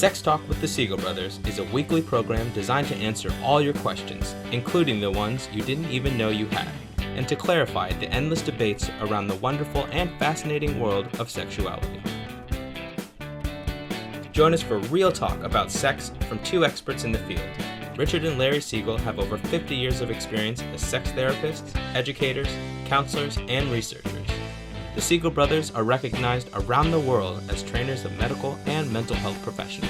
Sex Talk with the Siegel Brothers is a weekly program designed to answer all your questions, including the ones you didn't even know you had, and to clarify the endless debates around the wonderful and fascinating world of sexuality. Join us for real talk about sex from two experts in the field. Richard and Larry Siegel have over 50 years of experience as sex therapists, educators, counselors, and researchers. The Siegel Brothers are recognized around the world as trainers of medical and mental health professionals.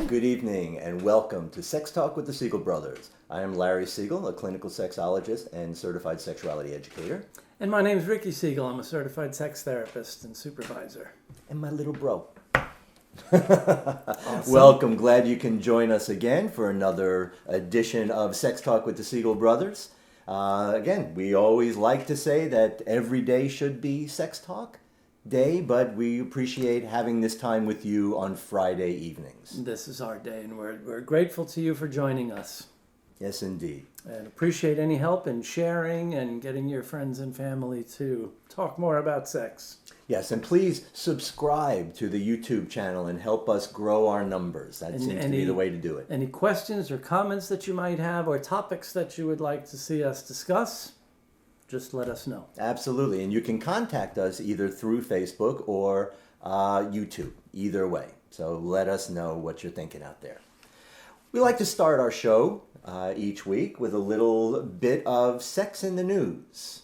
Good evening and welcome to Sex Talk with the Siegel Brothers. I am Larry Siegel, a clinical sexologist and certified sexuality educator. And my name is Ricky Siegel. I'm a certified sex therapist and supervisor. And my little bro. Awesome. Welcome. Glad you can join us again for another edition of Sex Talk with the Siegel Brothers. Again, we always like to say that every day should be Sex Talk Day, but we appreciate having this time with you on Friday evenings. This is our day, and we're grateful to you for joining us. Yes, indeed. And appreciate any help in sharing and getting your friends and family to talk more about sex. Yes, and please subscribe to the YouTube channel and help us grow our numbers. That seems to be the way to do it. Any questions or comments that you might have or topics that you would like to see us discuss, just let us know. Absolutely, and you can contact us either through Facebook or YouTube, either way. So let us know what you're thinking out there. We like to start our show each week with a little bit of sex in the news.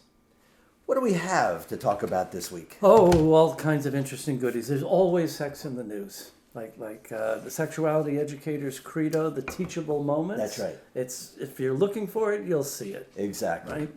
What do we have to talk about this week? Oh, all kinds of interesting goodies. There's always sex in the news. Like the sexuality educator's credo, the teachable moments. That's right. It's if you're looking for it, you'll see it. Exactly. Right?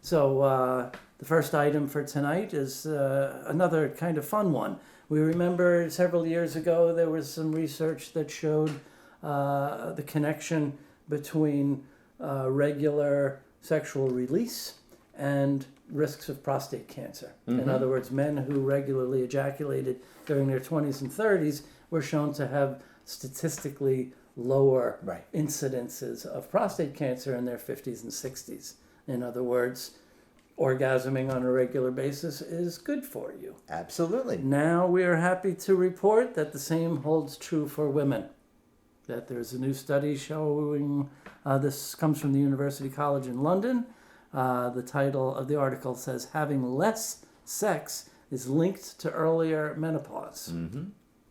So the first item for tonight is another kind of fun one. We remember several years ago there was some research that showed the connection between regular sexual release and risks of prostate cancer. In other words, men who regularly ejaculated during their 20s and 30s were shown to have statistically lower incidences of prostate cancer in their 50s and 60s. In other words, orgasming on a regular basis is good for you. Absolutely. Now we are happy to report that the same holds true for women. That there's a new study showing, this comes from the University College in London. The title of the article says, having less sex is linked to earlier menopause.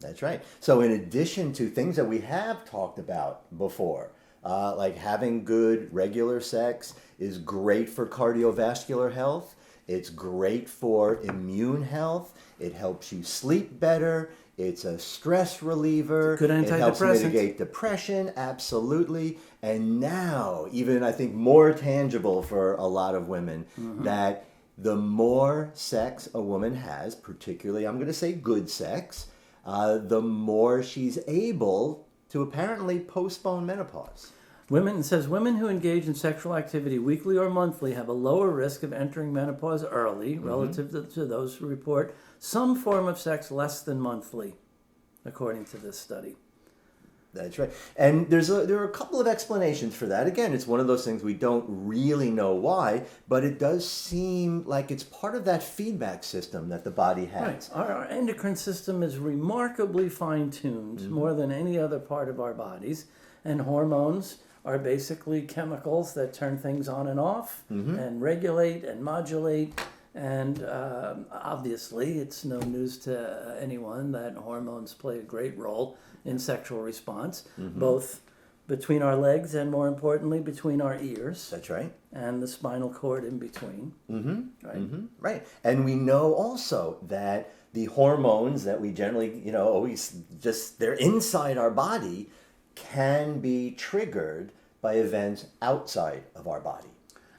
That's right. So in addition to things that we have talked about before, like having good regular sex is great for cardiovascular health. It's great for immune health. It helps you sleep better. It's a stress reliever. Good antidepressant. It helps mitigate depression, absolutely. And now, even I think more tangible for a lot of women, that the more sex a woman has, particularly, I'm going to say good sex, the more she's able to apparently postpone menopause. It says women who engage in sexual activity weekly or monthly have a lower risk of entering menopause early relative to those who report some form of sex less than monthly, according to this study. That's right. And there are a couple of explanations for that. Again, it's one of those things we don't really know why, but it does seem like it's part of that feedback system that the body has. Right. Our endocrine system is remarkably fine-tuned, more than any other part of our bodies, and hormones are basically chemicals that turn things on and off and regulate and modulate. And obviously, it's no news to anyone that hormones play a great role in sexual response, both between our legs and, more importantly, between our ears. That's right. And the spinal cord in between. Right. And we know also that the hormones that we generally, always just, they're inside our body, can be triggered by events outside of our body.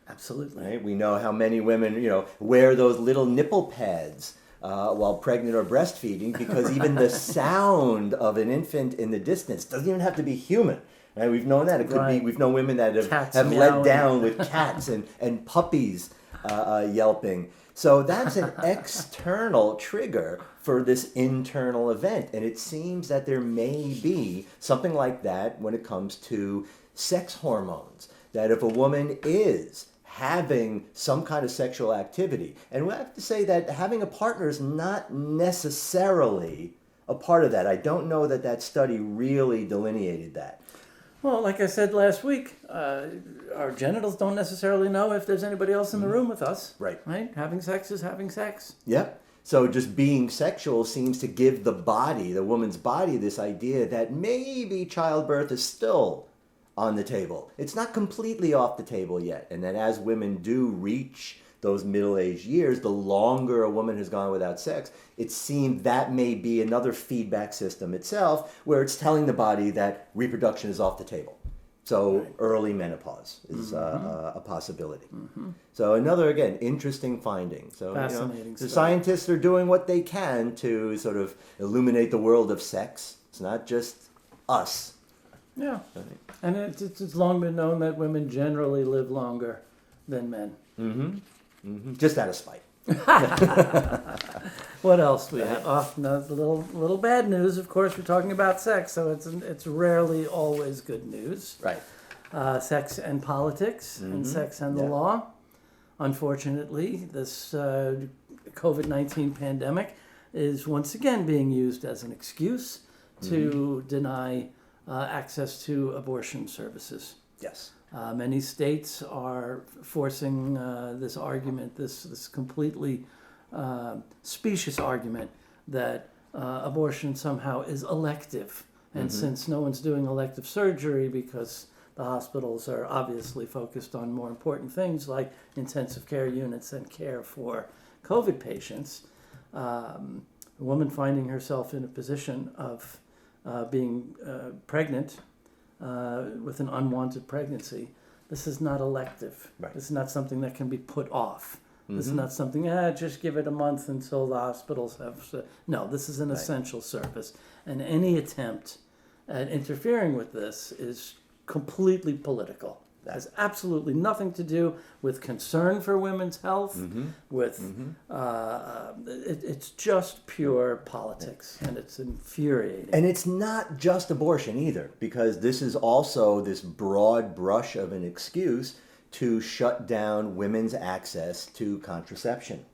Absolutely. Right? We know how many women, wear those little nipple pads while pregnant or breastfeeding because even the sound of an infant in the distance doesn't even have to be human. Right? We've known that. It could be, we've known women that have let down with cats and puppies yelping. So that's an external trigger for this internal event. And it seems that there may be something like that when it comes to sex hormones. That if a woman is having some kind of sexual activity. And we have to say that having a partner is not necessarily a part of that. I don't know that that study really delineated that. Well, like I said last week, our genitals don't necessarily know if there's anybody else in the room with us. Right. Right? Having sex is having sex. Yep. So just being sexual seems to give the body, the woman's body, this idea that maybe childbirth is still on the table. It's not completely off the table yet. And that as women do reach those middle-aged years, the longer a woman has gone without sex, it seems that may be another feedback system itself where it's telling the body that reproduction is off the table. So early menopause is a possibility. So another, again, interesting finding. So Fascinating the stuff. scientists are doing what they can to sort of illuminate the world of sex. It's not just us. Yeah. And it's long been known that women generally live longer than men. Just out of spite. What else do we have? Oh, no, the little bad news. Of course, we're talking about sex, so it's rarely always good news. Right. Sex and politics, and sex and the law. Unfortunately, this COVID-19 pandemic is once again being used as an excuse to deny access to abortion services. Yes. Many states are forcing this argument, this completely specious argument that abortion somehow is elective. And since no one's doing elective surgery because the hospitals are obviously focused on more important things like intensive care units and care for COVID patients, a woman finding herself in a position of being pregnant with an unwanted pregnancy, this is not elective. Right. This is not something that can be put off. This is not something, just give it a month until the hospitals have... No, this is an essential service. And any attempt at interfering with this is completely political. It has absolutely nothing to do with concern for women's health, it's just pure politics, and it's infuriating. And it's not just abortion either, because this is also this broad brush of an excuse to shut down women's access to contraception,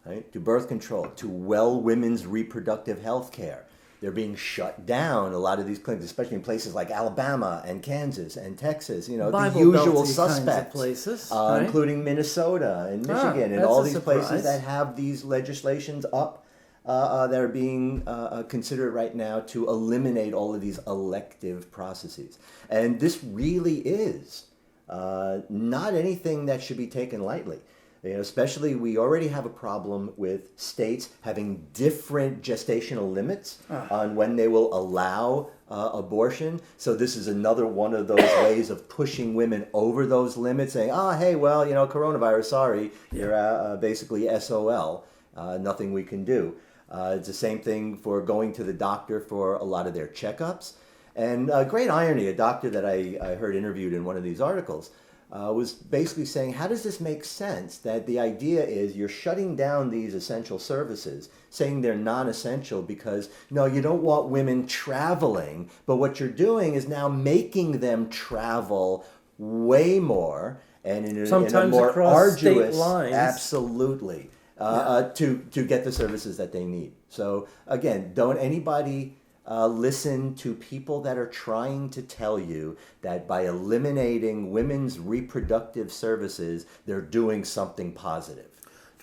right? To birth control, to women's reproductive health care. They're being shut down, a lot of these clinics, especially in places like Alabama and Kansas and Texas, the usual Belty suspects, kinds of places, right? including Minnesota and Michigan and that's all a these places surprise. that have these legislations up that are being considered right now to eliminate all of these elective processes. And this really is not anything that should be taken lightly. Especially, we already have a problem with states having different gestational limits on when they will allow abortion. So this is another one of those ways of pushing women over those limits, saying, hey, well, coronavirus, sorry, you're basically SOL, nothing we can do. It's the same thing for going to the doctor for a lot of their checkups. And great irony, a doctor that I heard interviewed in one of these articles was basically saying, how does this make sense that the idea is you're shutting down these essential services, saying they're non-essential because, no, you don't want women traveling, but what you're doing is now making them travel way more and in a more across state arduous, lines. Absolutely, to get the services that they need. So again, don't anybody listen to people that are trying to tell you that by eliminating women's reproductive services, they're doing something positive.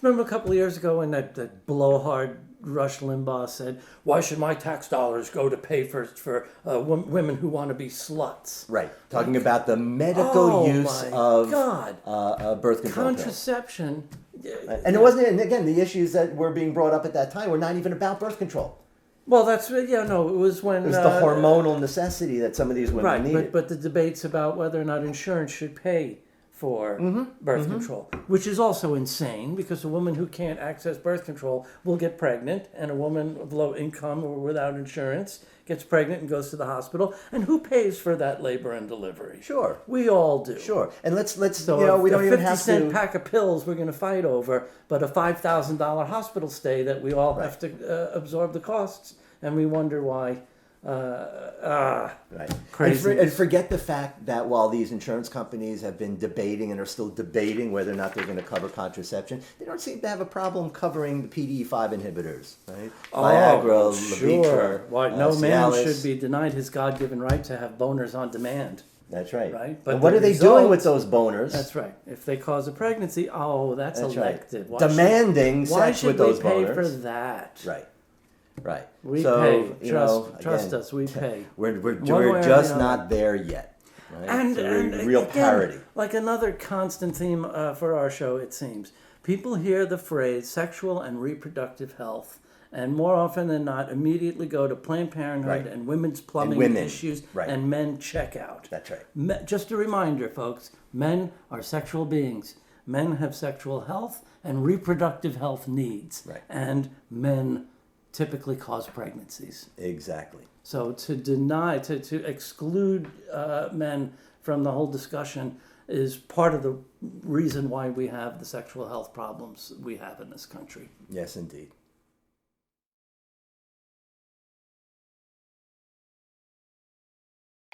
Remember a couple of years ago when that blowhard Rush Limbaugh said, "Why should my tax dollars go to pay for women who want to be sluts?" Right. Talking about the medical use of birth control contraception. And it wasn't, and again, the issues that were being brought up at that time were not even about birth control. Well, it was when... It was the hormonal necessity that some of these women needed. But the debates about whether or not insurance should pay for birth control, which is also insane because a woman who can't access birth control will get pregnant, and a woman of low income or without insurance gets pregnant and goes to the hospital. And who pays for that labor and delivery? Sure. We all do. Sure. And let's So we don't even have to... 50-cent pack of pills we're going to fight over, but a $5,000 hospital stay that we all have to absorb the costs, and we wonder why Right. Crazy. And forget the fact that while these insurance companies have been debating and are still debating whether or not they're going to cover contraception, they don't seem to have a problem covering the PDE5 inhibitors, right? Viagra, Levitra, Why, no man Cialis. should be denied his God-given right to have boners on demand. That's right. Right? But But what the are they result- doing with those boners? That's right. If they cause a pregnancy, that's That's elective. right. Demanding Why sex should with those we pay boners. for that? Right. Right. We so, pay. you know, Trust again, us, we pay. We're One way or just the not other. there yet. Right? And, So and real again, parity. like another constant theme for our show, it seems. People hear the phrase sexual and reproductive health, and more often than not, immediately go to Planned Parenthood Right. and women's plumbing women. issues, Right. and men check out. That's right. Just a reminder, folks, men are sexual beings. Men have sexual health and reproductive health needs. Right. And men typically cause pregnancies. Exactly. So to exclude men from the whole discussion is part of the reason why we have the sexual health problems we have in this country. Yes, indeed.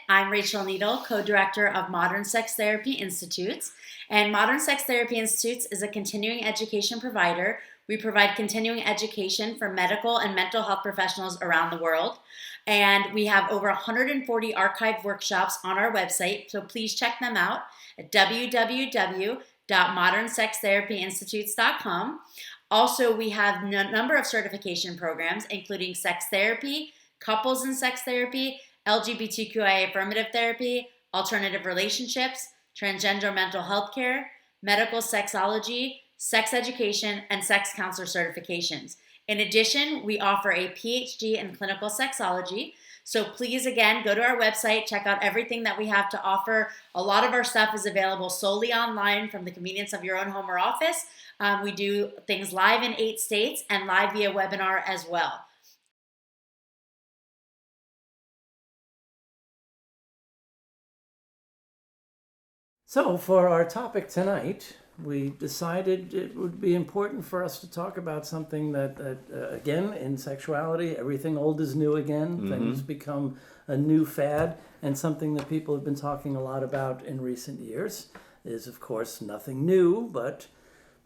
I'm Rachel Needle, co-director of Modern Sex Therapy Institutes. And Modern Sex Therapy Institutes is a continuing education provider. We provide continuing education for medical and mental health professionals around the world. And we have over 140 archived workshops on our website, so please check them out at www.modernsextherapyinstitutes.com. Also, we have a number of certification programs, including sex therapy, couples in sex therapy, LGBTQIA affirmative therapy, alternative relationships, transgender mental health care, medical sexology, sex education, and sex counselor certifications. In addition, we offer a PhD in clinical sexology. So please, again, go to our website, check out everything that we have to offer. A lot of our stuff is available solely online from the convenience of your own home or office. We do things live in 8 states and live via webinar as well. So for our topic tonight, we decided it would be important for us to talk about something that again, in sexuality, everything old is new again. Things become a new fad, and something that people have been talking a lot about in recent years is, of course, nothing new, but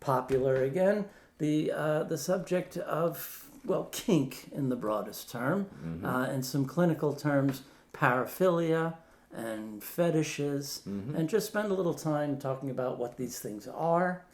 popular again. The subject of, well, kink in the broadest term, and some clinical terms, paraphilia, and fetishes, and just spend a little time talking about what these things are,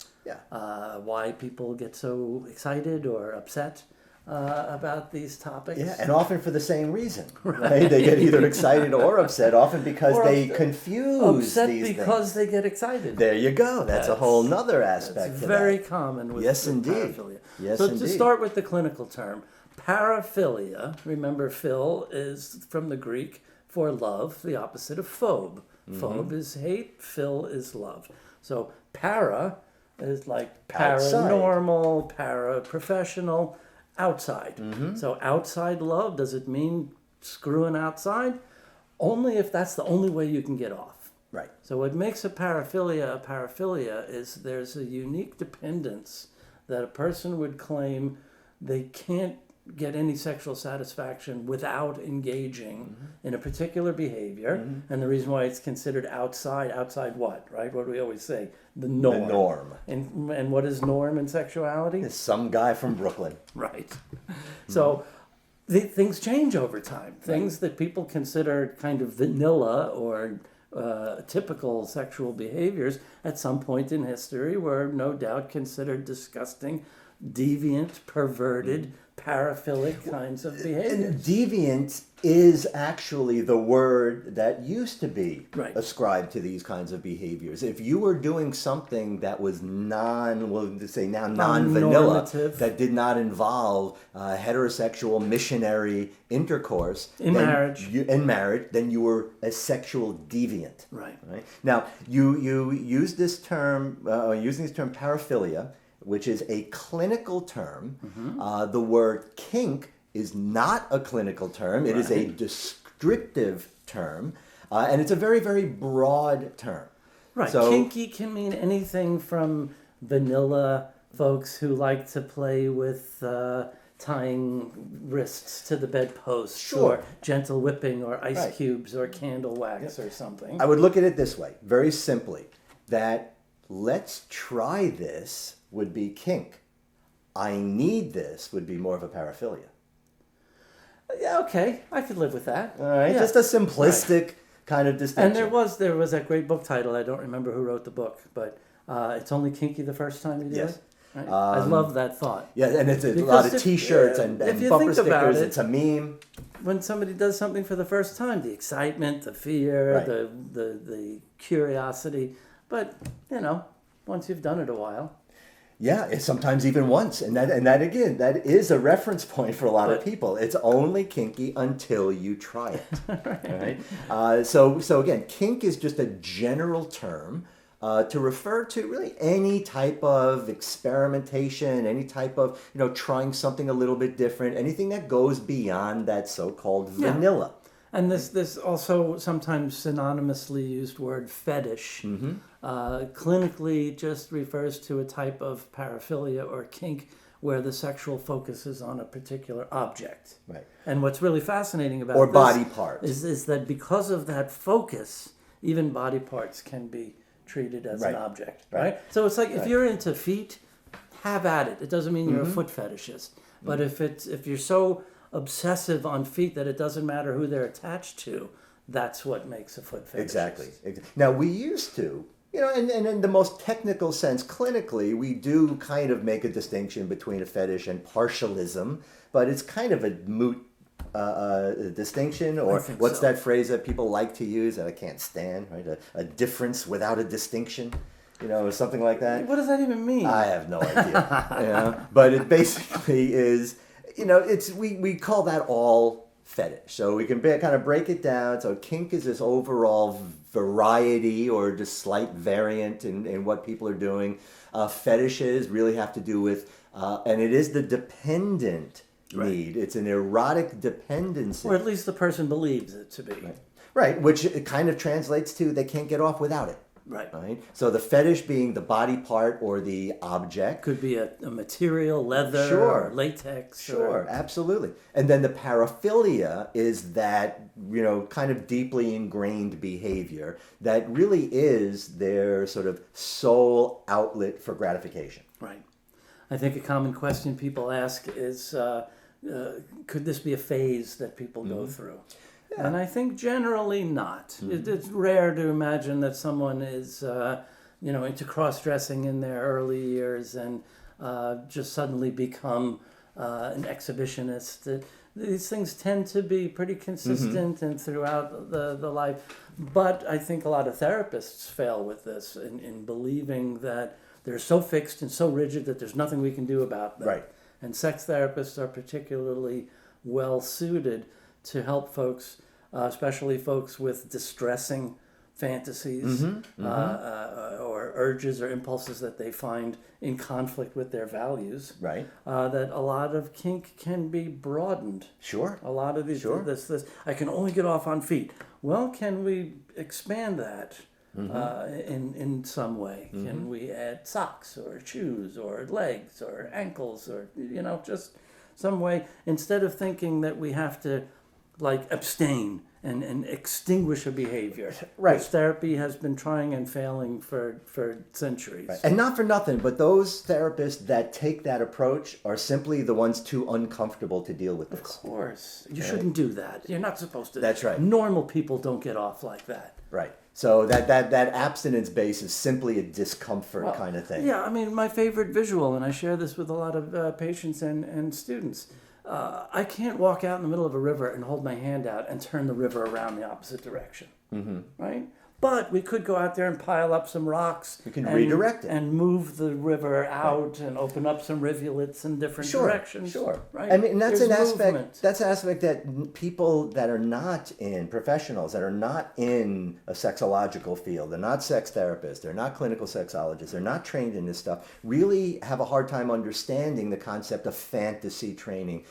why people get so excited or upset about these topics. Yeah, and often for the same reason, right? They get either excited or upset, often because Or they confuse upset these because things. they get excited. There you go. That's a whole nother aspect It's to very that. common with, Yes, with indeed. paraphilia. Yes, so indeed. to start with the clinical term, paraphilia, remember phil is from the Greek for love, the opposite of phobe. Phobe is hate, phil is love. So para is like Outside. paranormal, para-professional, outside. So outside love, does it mean screwing outside? Only if that's the only way you can get off. Right. So what makes a paraphilia is there's a unique dependence that a person would claim they can't get any sexual satisfaction without engaging in a particular behavior. And the reason why it's considered outside what, right? What do we always say? The norm. The norm. And what is norm in sexuality? It's some guy from Brooklyn. Right. So things change over time. Things that people consider kind of vanilla or typical sexual behaviors at some point in history were no doubt considered disgusting, deviant, perverted, paraphilic kinds of And behaviors. deviant is actually the word that used to be Right. ascribed to these kinds of behaviors. If you were doing something that was non-vanilla, Non-normative. that did not involve heterosexual missionary intercourse In marriage. then you were a sexual deviant. Right. Right? Now, you use this term, using this term paraphilia, which is a clinical term. The word kink is not a clinical term. It is a descriptive term, and it's a very, very broad term. Right. So, Kinky can mean anything from vanilla folks who like to play with tying wrists to the bedpost, Sure. or gentle whipping, or ice Right. cubes, or candle wax, or something. I would look at it this way, very simply, that let's try this would be kink. I need this would be more of a paraphilia. Yeah, okay, I could live with that. All right, Yeah. just a simplistic kind of distinction. And there was that great book title. I don't remember who wrote the book, but it's only kinky the first time you do Yes. it. Right? I love that thought. Yeah, and it's a Because lot of if- T-shirts yeah, and if you bumper think about stickers. it- It's a meme. When somebody does something for the first time, the excitement, the fear, Right. the curiosity, but once you've done it a while, Yeah, it's sometimes even once, and that again, that is a reference point for a lot of But- people. It's only kinky until you try it. Right? So again, kink is just a general term to refer to really any type of experimentation, any type of trying something a little bit different, anything that goes beyond that so-called Yeah. vanilla. and this also sometimes synonymously used word fetish, clinically just refers to a type of paraphilia or kink where the sexual focus is on a particular object. Right. And what's really fascinating about Or this body part. is that because of that focus, even body parts can be treated as an Right. object, Right. right? So it's like if Right. you're into feet, have at it. It doesn't mean you're a foot fetishist, but if you're so obsessive on feet that it doesn't matter who they're attached to, that's what makes a foot fetish. Exactly. Now, we used to, and in the most technical sense, clinically, we do kind of make a distinction between a fetish and partialism, but it's kind of a moot distinction, or think what's so. that phrase that people like to use that I can't stand, right? A difference without a distinction, or something like that. What does that even mean? I have no idea. But it basically is, we call that all fetish. So we can kind of break it down. So kink is this overall variety or just slight variant in what people are doing. Fetishes really have to do with, and it is the dependent need. It's an erotic dependency. or at least the person believes it to be. Right, which it kind of translates to they can't get off without it. Right. So the fetish being the body part or the object. Could be a material, leather, Sure. or latex. Sure, absolutely. And then the paraphilia is that, kind of deeply ingrained behavior that really is their sort of sole outlet for gratification. Right. I think a common question people ask is, could this be a phase that people go through? And I think generally not. It's rare to imagine that someone is, into cross-dressing in their early years and just suddenly become an exhibitionist. These things tend to be pretty consistent and throughout the life. But I think a lot of therapists fail with this in believing that they're so fixed and so rigid that there's nothing we can do about them. Right. And sex therapists are particularly well suited to help folks, especially folks with distressing fantasies or urges or impulses that they find in conflict with their values. Right. That a lot of kink can be broadened. Sure. A lot of these, Sure. this, I can only get off on feet. Well, can we expand that in some way? Can we add socks or shoes or legs or ankles or, just some way, instead of thinking that we have to abstain and extinguish a behavior. Right. Which therapy has been trying and failing for centuries. And not for nothing, but those therapists that take that approach are simply the ones too uncomfortable to deal with this. Of course. You shouldn't do that. You're not supposed to. That's right. Normal people don't get off like that. Right. So that abstinence base is simply a discomfort kind of thing. Yeah, I mean, my favorite visual, and I share this with a lot of patients and students, I can't walk out in the middle of a river and hold my hand out and turn the river around the opposite direction. Right? But we could go out there and pile up some rocks. You can redirect it. And move the river out and open up some rivulets in different directions. Sure. Right? I mean, and that's There's an aspect. movement. That's an aspect that people that are not in professionals, that are not in a sexological field, they're not sex therapists, they're not clinical sexologists, they're not trained in this stuff, really have a hard time understanding the concept of fantasy training,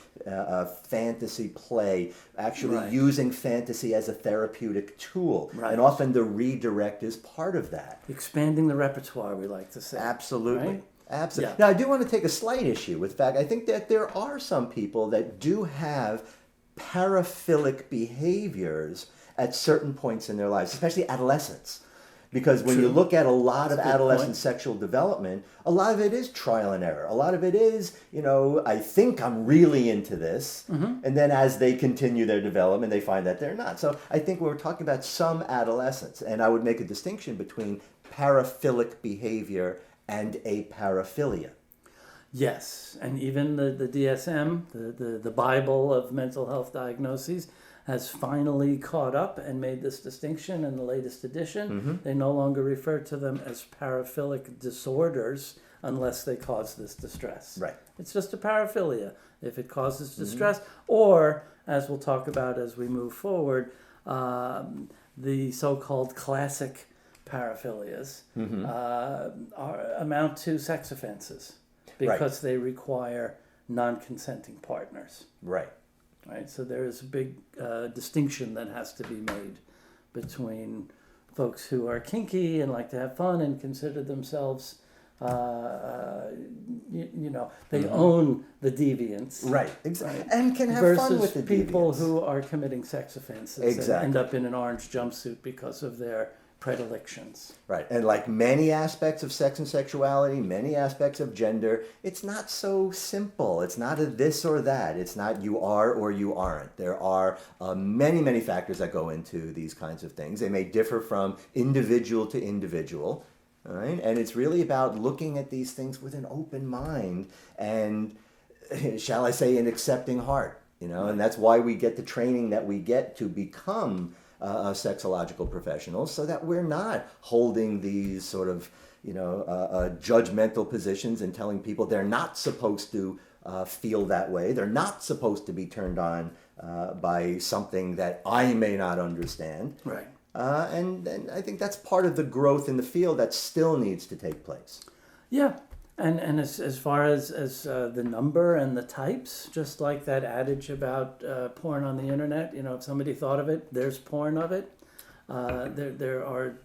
fantasy play, actually using fantasy as a therapeutic tool, and often the redirect is part of that. Expanding the repertoire, we like to say. Absolutely. Right? Absolutely. Yeah. Now, I do want to take a slight issue with the fact I think that there are some people that do have paraphilic behaviors at certain points in their lives, especially adolescents. Because when you True. look at a lot of That's a good adolescent point. sexual development, a lot of it is trial and error. A lot of it is, I think I'm really into this. And then as they continue their development, they find that they're not. So I think we're talking about some adolescents. And I would make a distinction between paraphilic behavior and a paraphilia. Yes, and even the DSM, the Bible of mental health diagnoses, has finally caught up and made this distinction in the latest edition. They no longer refer to them as paraphilic disorders unless they cause this distress. Right. It's just a paraphilia if it causes distress, or, as we'll talk about as we move forward, the so-called classic paraphilias amount to sex offenses because they require non-consenting partners. Right. Right, so there is a big distinction that has to be made between folks who are kinky and like to have fun and consider themselves, they own the deviance. Right. Exactly. And can have Versus fun with the people deviance. who are committing sex offenses Exactly. and end up in an orange jumpsuit because of their predilections. Right. And like many aspects of sex and sexuality, many aspects of gender, it's not so simple. It's not a this or that. It's not you are or you aren't. There are many, many factors that go into these kinds of things. They may differ from individual to individual. All right? And it's really about looking at these things with an open mind and, shall I say, an accepting heart. And that's why we get the training that we get to become sexological professionals, so that we're not holding these sort of, judgmental positions and telling people they're not supposed to feel that way. They're not supposed to be turned on by something that I may not understand. Right. And I think that's part of the growth in the field that still needs to take place. Yeah. And as far as the number and the types, just like that adage about porn on the internet, if somebody thought of it, there's porn of it. There are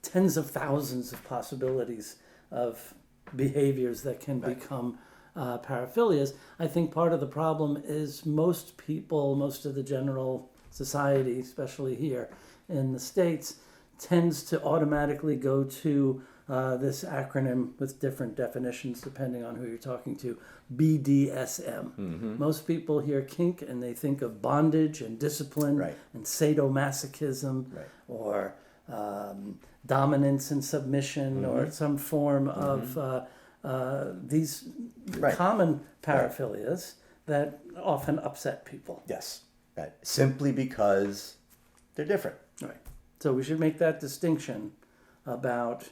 tens of thousands of possibilities of behaviors that can become paraphilias. I think part of the problem is most people, most of the general society, especially here in the States, tends to automatically go to this acronym with different definitions depending on who you're talking to, BDSM. Most people hear kink and they think of bondage and discipline and sadomasochism or dominance and submission or some form of these common paraphilias that often upset people. Yes. Right. Simply because they're different. Right. So we should make that distinction about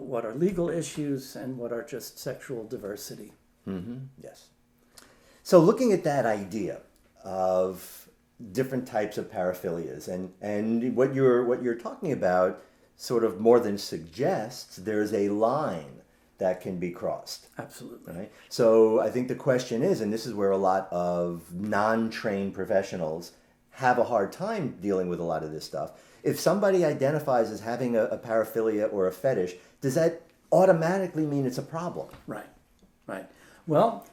what are legal issues and what are just sexual diversity. Yes. So looking at that idea of different types of paraphilias and what you're talking about sort of more than suggests there's a line that can be crossed. Absolutely. Right? So I think the question is, and this is where a lot of non-trained professionals have a hard time dealing with a lot of this stuff. If somebody identifies as having a paraphilia or a fetish, does that automatically mean it's a problem? Right. Well,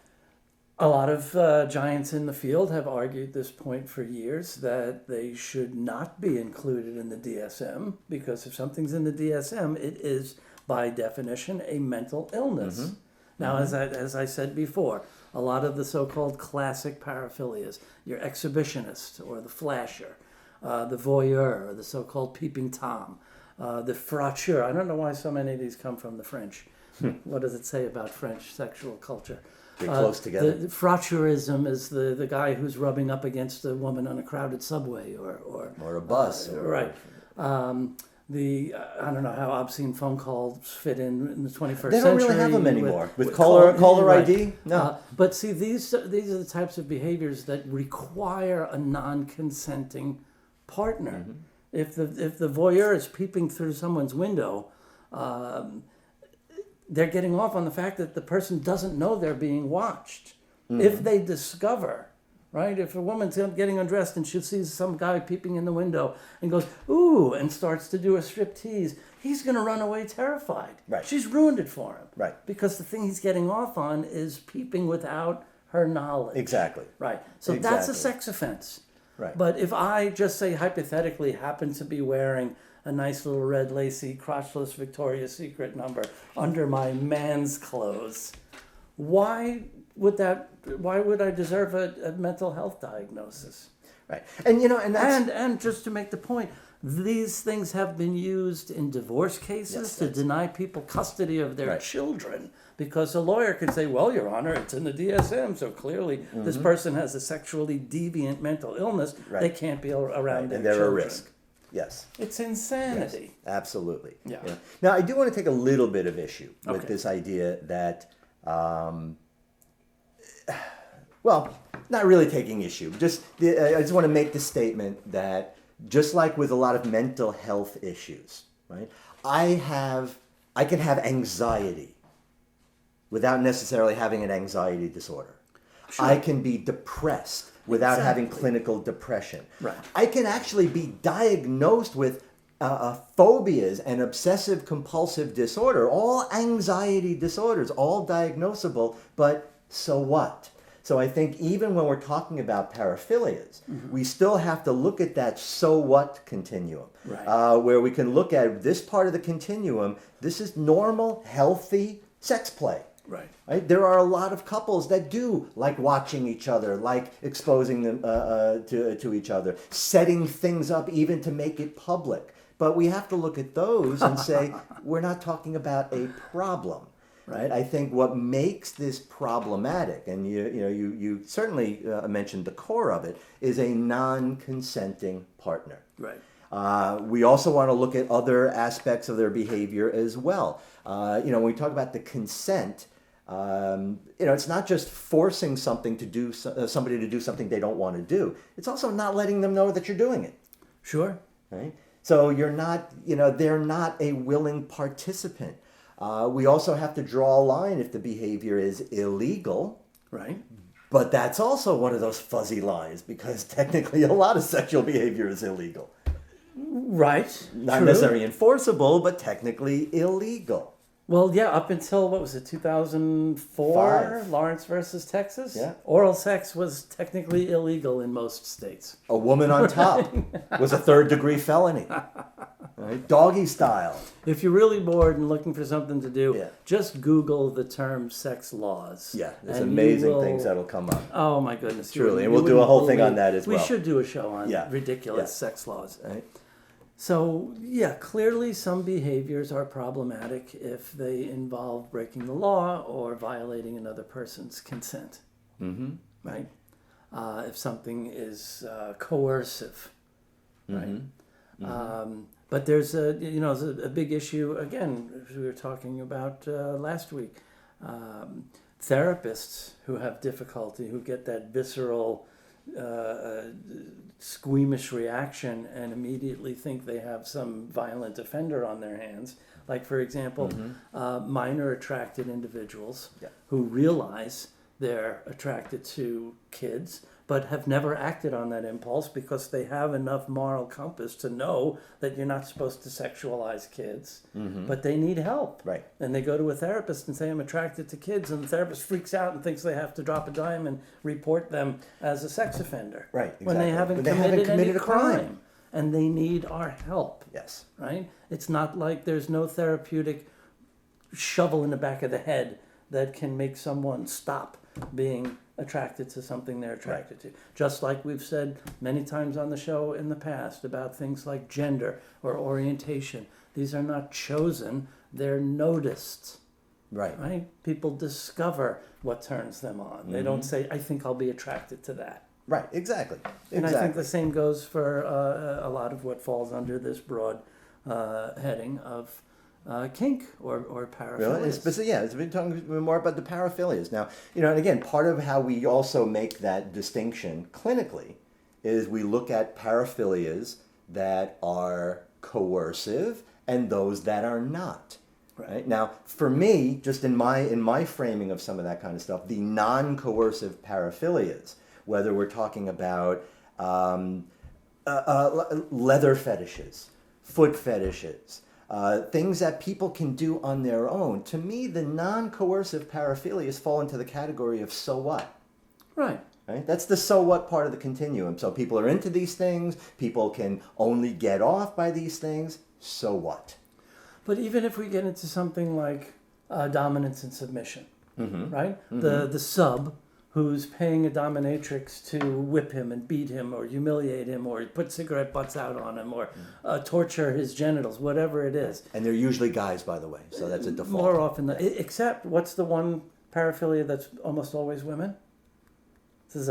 a lot of giants in the field have argued this point for years, that they should not be included in the DSM, because if something's in the DSM, it is, by definition, a mental illness. Now, as I said before, a lot of the so-called classic paraphilias, your exhibitionist or the flasher, the voyeur, or the so-called peeping Tom, the frotteur. I don't know why so many of these come from the French. What does it say about French sexual culture? They're close together. The frauteurism is the guy who's rubbing up against a woman on a crowded subway or a bus. Right. I don't know how obscene phone calls fit in the 21st century. They don't really have them anymore. With caller ID? No. But see, these are the types of behaviors that require a non-consenting partner. If the voyeur is peeping through someone's window, they're getting off on the fact that the person doesn't know they're being watched. If they discover, right, if a woman's getting undressed and she sees some guy peeping in the window and goes, ooh, and starts to do a striptease, he's going to run away terrified. Right. She's ruined it for him. Right. Because the thing he's getting off on is peeping without her knowledge. Exactly. Right. So that's a Exactly. sex offense. Right. But if I just say hypothetically happen to be wearing a nice little red lacy crotchless Victoria's Secret number under my man's clothes, why would I deserve a mental health diagnosis? Right. And and that's And just to make the point, these things have been used in divorce cases to deny people custody of their children, because a lawyer can say, well, Your Honor, it's in the DSM, so clearly this person has a sexually deviant mental illness. Right. They can't be around their and they're children. a risk. Yes. It's insanity. Yes, absolutely. Yeah. Now, I do want to take a little bit of issue with Okay. this idea that, well, not really taking issue. I just want to make the statement that just like with a lot of mental health issues, right? I can have anxiety without necessarily having an anxiety disorder. Sure. I can be depressed without having Exactly. clinical depression. Right. I can actually be diagnosed with phobias and obsessive compulsive disorder, all anxiety disorders, all diagnosable, but so what? So I think even when we're talking about paraphilias, we still have to look at that so what continuum, Right. where we can look at this part of the continuum. This is normal, healthy sex play. Right. Right? There are a lot of couples that do like watching each other, like exposing them to each other, setting things up even to make it public. But we have to look at those and say, we're not talking about a problem. Right? I think what makes this problematic, and you certainly mentioned the core of it, is a non-consenting partner. Right. We also want to look at other aspects of their behavior as well. When we talk about the consent, it's not just forcing somebody to do something they don't want to do. It's also not letting them know that you're doing it. Sure. Right? So you're not, they're not a willing participant. We also have to draw a line if the behavior is illegal. Right. But that's also one of those fuzzy lines, because technically a lot of sexual behavior is illegal. Right. Not True. necessarily enforceable, but technically illegal. Well, yeah, up until, what was it, 2004? Five. Lawrence versus Texas? Yeah. Oral sex was technically illegal in most states. A woman on top was a third-degree felony. Right? Doggy style. If you're really bored and looking for something to do, Yeah. just Google the term sex laws. Yeah, there's and you amazing will- things that'll come up. Oh, my goodness. Truly, and you we'll do a wouldn't whole thing on believe- that as well. We should do a show on Yeah. ridiculous Yeah. sex laws. Right? So, yeah, clearly some behaviors are problematic if they involve breaking the law or violating another person's consent. Mm-hmm. Right? If something is coercive, right? But there's a big issue, again, as we were talking about last week. Therapists who have difficulty, who get that visceral, squeamish reaction and immediately think they have some violent offender on their hands. Like, for example, minor attracted individuals who realize they're attracted to kids, but have never acted on that impulse because they have enough moral compass to know that you're not supposed to sexualize kids, but they need help. Right. And they go to a therapist and say, I'm attracted to kids, and the therapist freaks out and thinks they have to drop a dime and report them as a sex offender. Right, When they exactly. haven't When they haven't committed any committed a crime. crime. And they need our help. Yes. Right? It's not like there's no therapeutic shovel in the back of the head that can make someone stop being attracted to something they're attracted to. Just like we've said many times on the show in the past about things like gender or orientation. These are not chosen, they're noticed. Right. Right? People discover what turns them on. They don't say, I think I'll be attracted to that. Right. Exactly. And I think the same goes for a lot of what falls under this broad heading of kink or paraphilias. It's been talking more about the paraphilias. Now, and again, part of how we also make that distinction clinically is we look at paraphilias that are coercive and those that are not. Right? Now, for me, just in my framing of some of that kind of stuff, the non-coercive paraphilias, whether we're talking about leather fetishes, foot fetishes, things that people can do on their own. To me, the non-coercive paraphilias fall into the category of so what. Right. Right? That's the so what part of the continuum. So people are into these things. People can only get off by these things. So what? But even if we get into something like dominance and submission, right? The sub who's paying a dominatrix to whip him and beat him or humiliate him or put cigarette butts out on him or torture his genitals, whatever it is. And they're usually guys, by the way, so that's a default. More often than, except what's the one paraphilia that's almost always women? This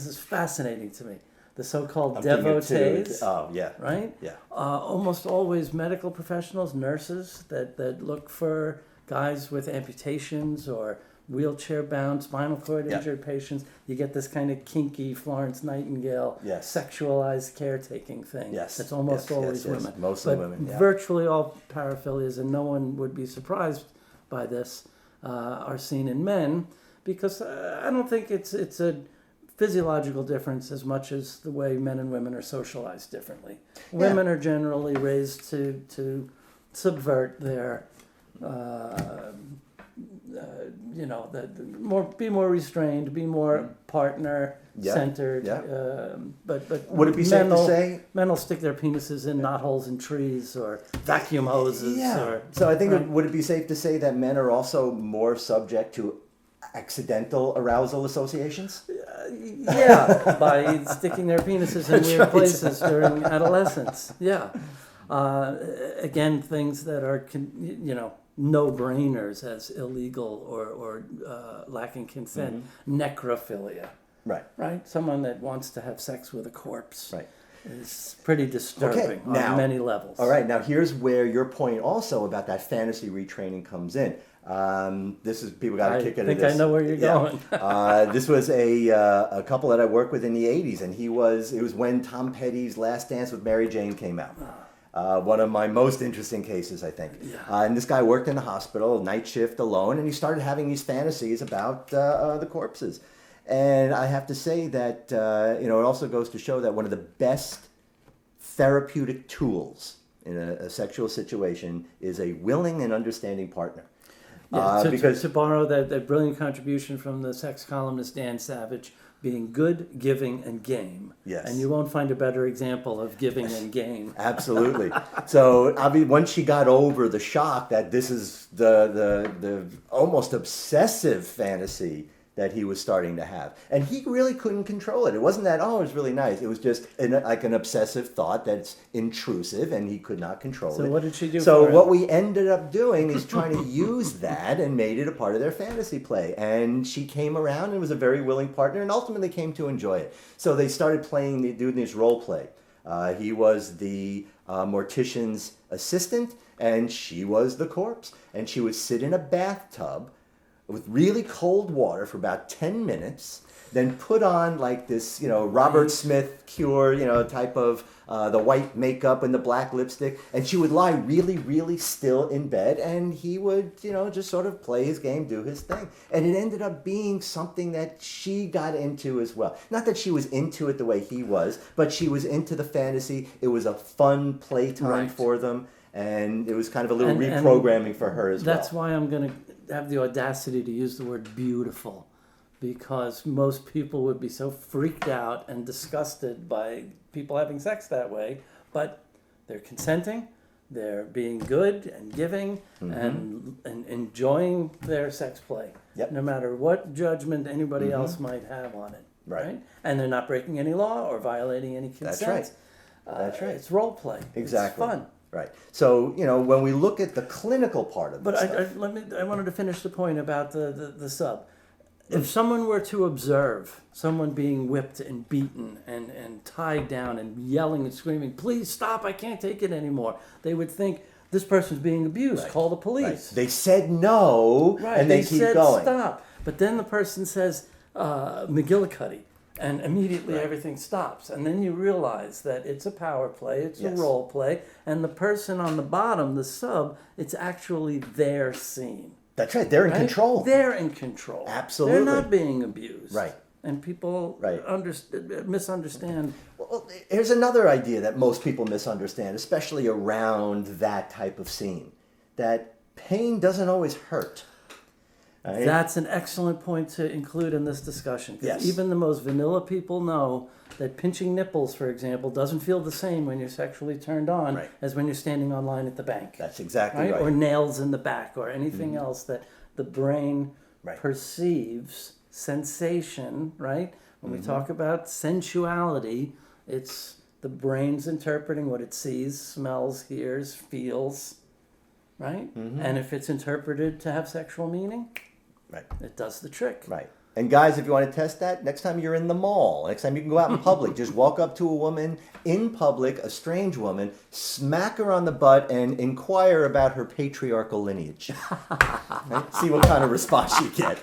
is fascinating to me. The so-called devotees. Oh, yeah. Right? Yeah. Almost always medical professionals, nurses that look for guys with amputations or wheelchair-bound, spinal cord injured patients. You get this kind of kinky Florence Nightingale sexualized caretaking thing. Yes. It's almost always women. Mostly women, yeah. Virtually all paraphilias, and no one would be surprised by this, are seen in men because I don't think it's a physiological difference as much as the way men and women are socialized differently. Women are generally raised to subvert their, be more restrained, be more partner centered. But would it be safe to say men will stick their penises in knotholes in trees or vacuum hoses? So I think would it be safe to say that men are also more subject to accidental arousal associations? By sticking their penises in weird places during adolescence. Again, things that are, no-brainers as illegal or lacking consent. Necrophilia. Right? Someone that wants to have sex with a corpse. Right. It's pretty disturbing on many levels. All right, now here's where your point also about that fantasy retraining comes in. This is people got to kick into this. I think I know where you're going. This was a couple that I worked with in the '80s, and it was when Tom Petty's Last Dance with Mary Jane came out. One of my most interesting cases, I think. And this guy worked in a hospital, night shift alone, and he started having these fantasies about the corpses. And I have to say that it also goes to show that one of the best therapeutic tools in a sexual situation is a willing and understanding partner. To borrow that brilliant contribution from the sex columnist Dan Savage, being good, giving, and game. Yes. And you won't find a better example of giving and game. Absolutely. So once she got over the shock that this is the almost obsessive fantasy that he was starting to have. And he really couldn't control it. It wasn't that, it was really nice. It was just like an obsessive thought that's intrusive, and he could not control it. So what did she do So for what him? we ended up doing is trying to use that and made it a part of their fantasy play. And she came around and was a very willing partner and ultimately came to enjoy it. So they started doing this role play. He was the mortician's assistant, and she was the corpse. And she would sit in a bathtub with really cold water for about 10 minutes, then put on like this, Robert Smith cure, type of the white makeup and the black lipstick, and she would lie really, really still in bed, and he would, just sort of play his game, do his thing. And it ended up being something that she got into as well. Not that she was into it the way he was, but she was into the fantasy. It was a fun playtime for them, and it was kind of a little reprogramming for her as well. That's why I'm going to have the audacity to use the word beautiful, because most people would be so freaked out and disgusted by people having sex that way, but they're consenting, they're being good and giving and enjoying their sex play, no matter what judgment anybody else might have on it, right? And they're not breaking any law or violating any consent. That's right. It's role play. Exactly. It's fun. Right. So, when we look at the clinical part of this I wanted to finish the point about the sub. If someone were to observe someone being whipped and beaten and tied down and yelling and screaming, "Please stop, I can't take it anymore," they would think, this person's being abused, call the police. They said no, and they keep said going. Stop. But then the person says, McGillicuddy. And immediately everything stops. And then you realize that it's a power play, it's a role play, and the person on the bottom, the sub, it's actually their scene. That's right, they're in control. They're in control. Absolutely. They're not being abused. Right. And people misunderstand Well, here's another idea that most people misunderstand, especially around that type of scene, that pain doesn't always hurt. Right? That's an excellent point to include in this discussion. 'Cause Yes. even the most vanilla people know that pinching nipples, for example, doesn't feel the same when you're sexually turned on Right. as when you're standing on line at the bank. That's exactly right. Or nails in the back or anything else that the brain Right. perceives sensation, right? When we talk about sensuality, it's the brain's interpreting what it sees, smells, hears, feels, right? And if it's interpreted to have sexual meaning, Right. it does the trick. Right. And guys, if you want to test that, next time you're in the mall, next time you can go out in public, just walk up to a woman in public, a strange woman, smack her on the butt, and inquire about her patriarchal lineage. Right? See what kind of response you get.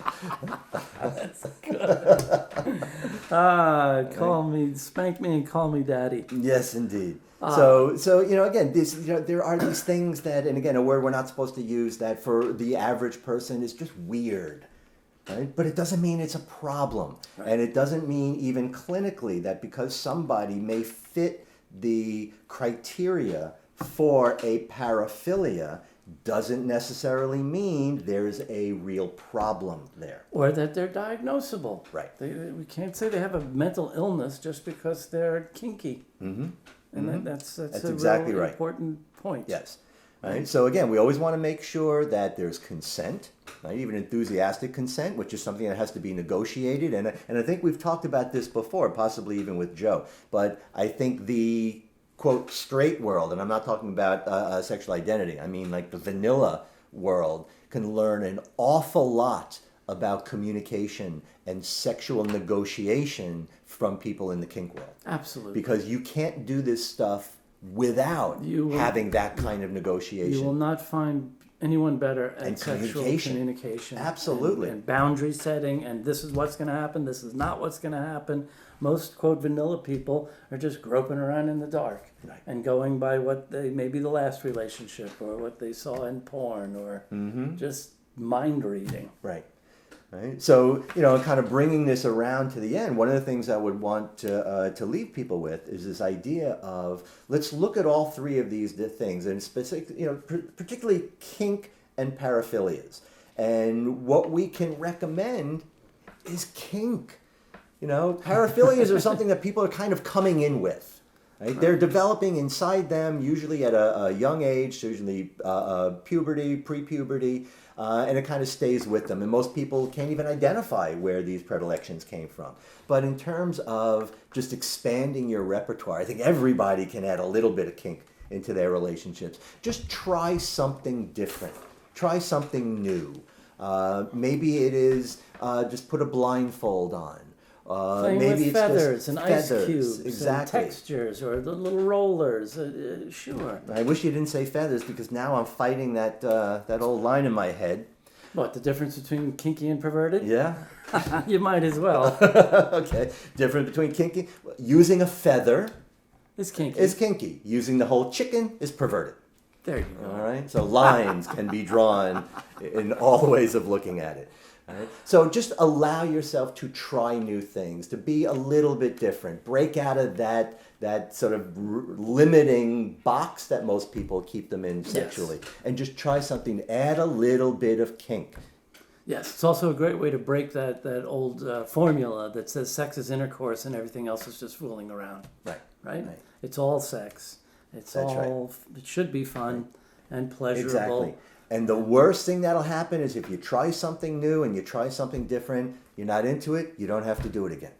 Spank me and call me daddy. Yes, indeed. So again, this there are these things that, and again, a word we're not supposed to use that for the average person is just weird. Right? But it doesn't mean it's a problem. Right. And it doesn't mean even clinically that because somebody may fit the criteria for a paraphilia doesn't necessarily mean there's a real problem there. Or that they're diagnosable. Right. We can't say they have a mental illness just because they're kinky. Mm-hmm. And that's a exactly real right. important point. Yes. Right? So again, we always want to make sure that there's consent, right? Even enthusiastic consent, which is something that has to be negotiated. And I think we've talked about this before, possibly even with Joe. But I think the, quote, straight world, and I'm not talking about sexual identity, I mean like the vanilla world, can learn an awful lot about communication and sexual negotiation from people in the kink world. Absolutely. Because you can't do this stuff without having that kind of negotiation. You will not find anyone better at sexual communication. Absolutely. And boundary setting, and this is what's going to happen, this is not what's going to happen. Most, quote, vanilla people are just groping around in the dark. Right. And going by what they, maybe the last relationship, or what they saw in porn, or just mind reading. Right. Right. So, kind of bringing this around to the end, one of the things I would want to leave people with is this idea of let's look at all three of these things, and specific, particularly kink and paraphilias. And what we can recommend is kink. Paraphilias are something that people are kind of coming in with. Right? They're developing inside them, usually at a young age, usually puberty, pre-puberty. And it kind of stays with them. And most people can't even identify where these predilections came from. But in terms of just expanding your repertoire, I think everybody can add a little bit of kink into their relationships. Just try something different. Try something new. Maybe it is just put a blindfold on. Playing maybe with it's feathers and ice feathers, cubes exactly. and textures, or the little rollers. Sure. I wish you didn't say feathers, because now I'm fighting that old line in my head. What, the difference between kinky and perverted? Yeah. You might as well. Okay. Difference between kinky. Using a feather It's kinky. is kinky. Using the whole chicken is perverted. There you go. All right. So lines can be drawn in all ways of looking at it. All right? So just allow yourself to try new things, to be a little bit different. Break out of that sort of limiting box that most people keep them in sexually, and just try something. Add a little bit of kink. Yes, it's also a great way to break that old formula that says sex is intercourse and everything else is just fooling around. Right? It's all sex. It should be fun and pleasurable. Exactly. And the worst thing that'll happen is if you try something new and you try something different, you're not into it, you don't have to do it again.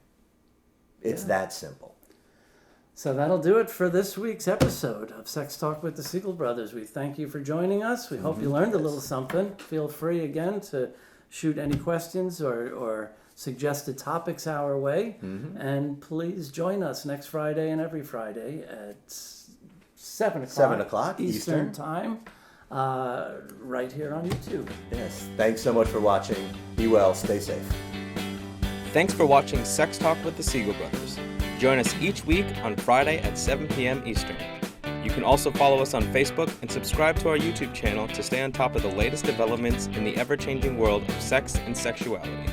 It's that simple. So that'll do it for this week's episode of Sex Talk with the Siegel Brothers. We thank you for joining us. We hope you learned a little something. Feel free again to shoot any questions or suggested topics our way. And please join us next Friday and every Friday at 7 o'clock. 7 o'clock Eastern time. Right here on YouTube. Yes. Thanks so much for watching. Be well. Stay safe. Thanks for watching Sex Talk with the Siegel Brothers. Join us each week on Friday at 7 p.m. Eastern. You can also follow us on Facebook and subscribe to our YouTube channel to stay on top of the latest developments in the ever-changing world of sex and sexuality.